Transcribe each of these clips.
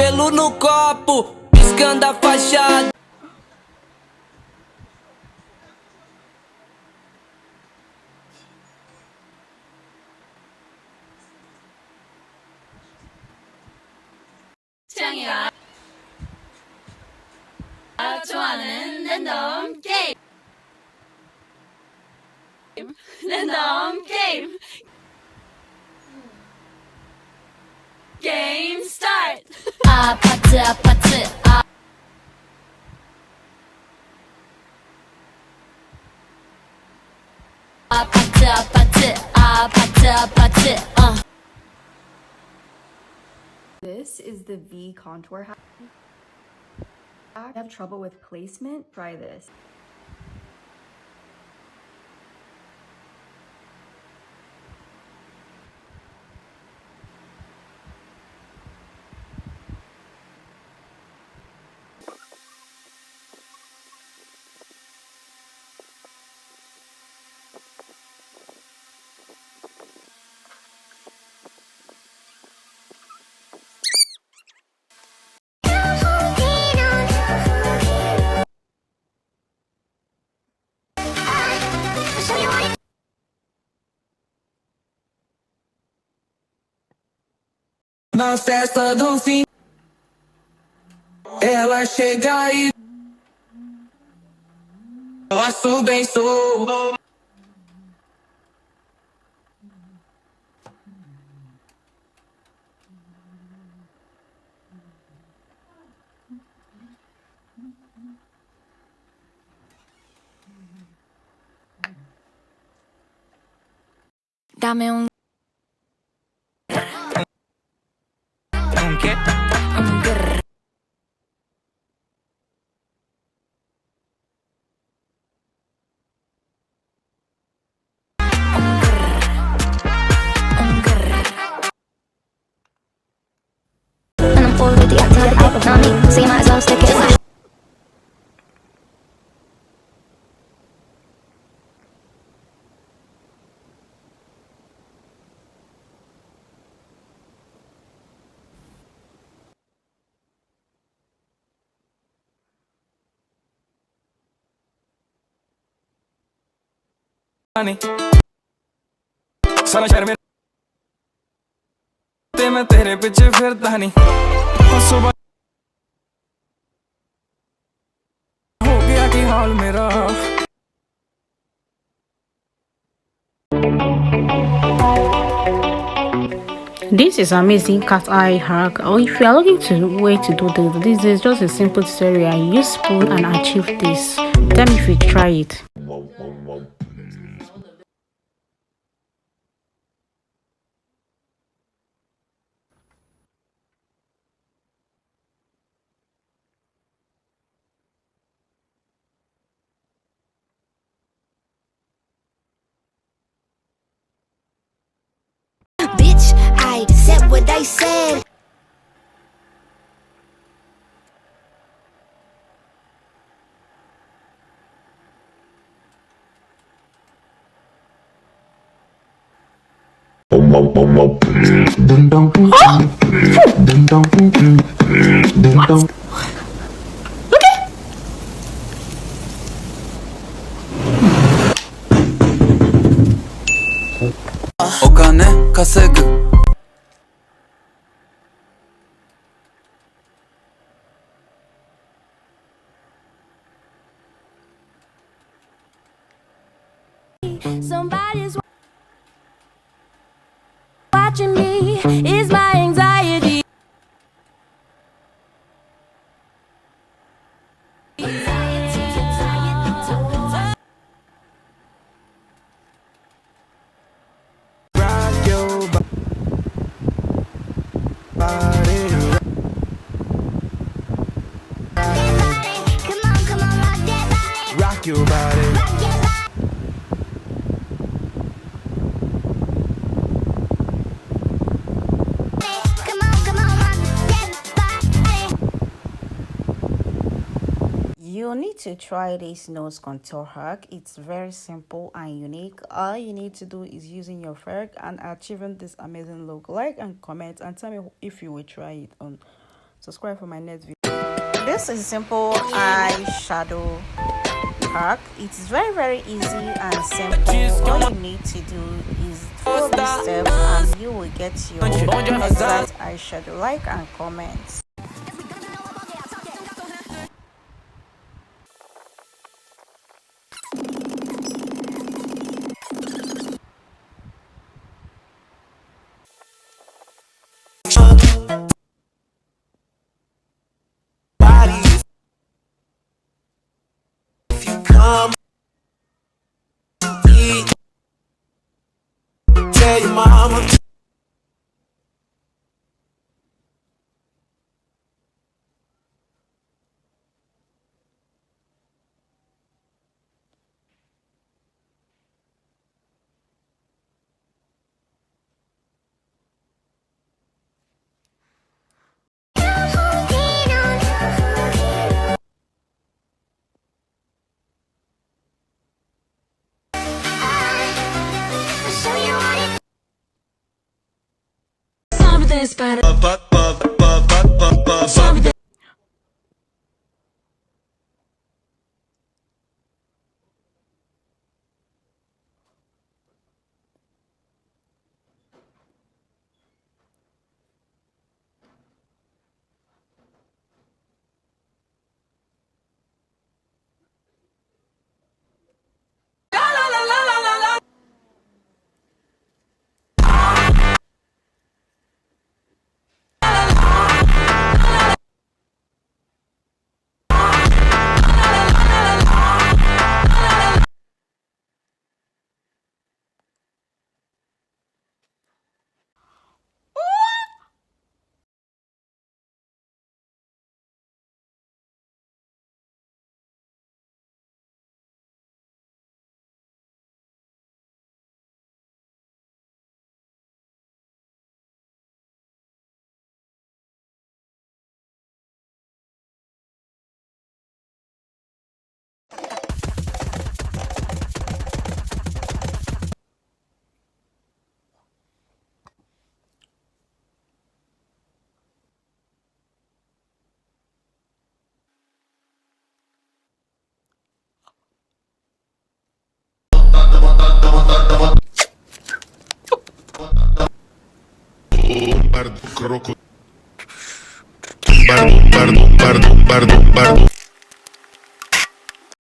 gelo no copo, piscando a fachada. 창이가 좋아하는 랜덤 게임. 랜덤 게임. 게임 스타트. 아파트 This is the V contour hack. If you have trouble with placement, try this. Na festa do fim, ela chega e faço bem sou. Dame un ¿Qué? grr. And I'm forward with the acting like the iPhone on me, so you might as well stick it. सारा शहर में मैं तेरे पीछे फिरता नहीं सुबह हो गया कि हाल मेरा This is amazing cat eye hack. Or if you are looking to way to do this is just a simple tutorial. Use spoon and achieve this. Tell me if you try it. Bitch, I said what I said. 오가네 가세그 Somebody's watching me. Is my anxiety. rock your body rock your body You need to try this nose contour hack. It's very simple and unique. All you need to do is using your ferg and achieving this amazing look. Like and comment and tell me if you will try it on. subscribe for my next video. This is simple eyeshadow hack. It's very easy and simple. All you need to do is follow this step and you will get your exact eyeshadow. Like and comment. Tell your mama. Something's better. Something.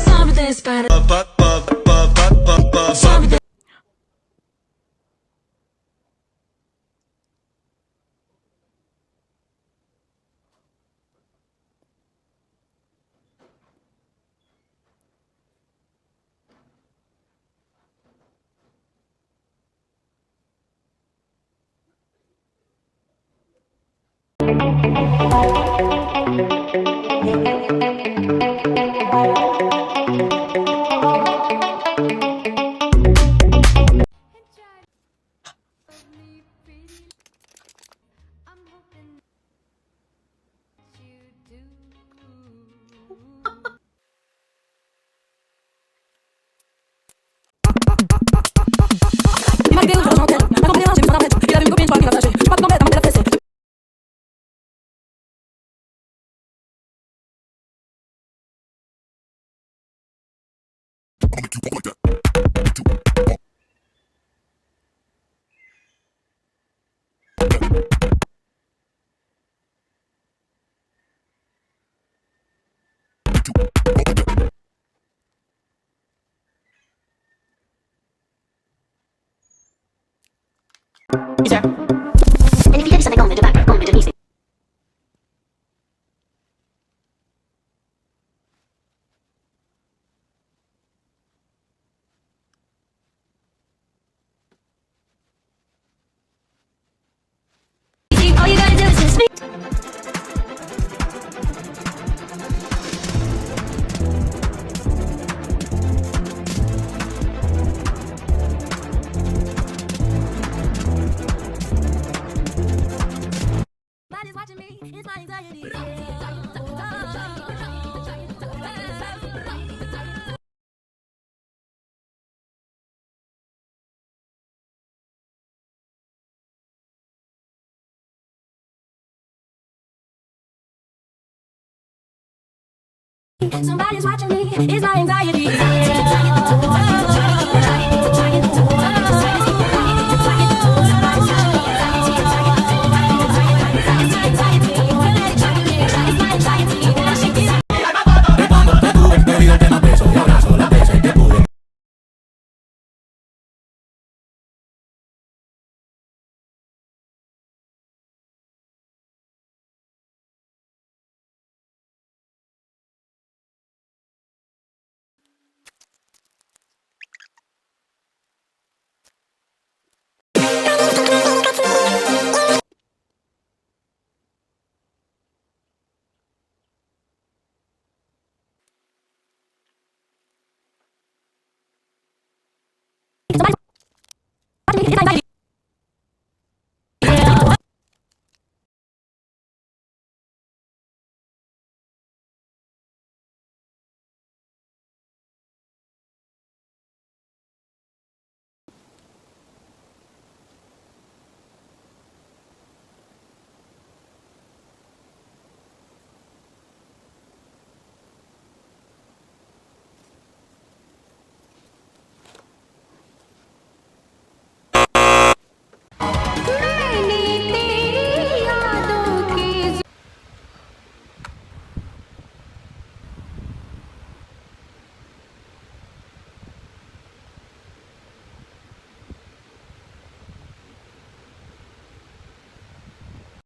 Something's better. Something. Bisa. Dan tidak bisa pegang berdebak, kau berdebisi. All you gotta do is just speak. Somebody's watching me. It's my anxiety. Somebody's watching me. It's my anxiety.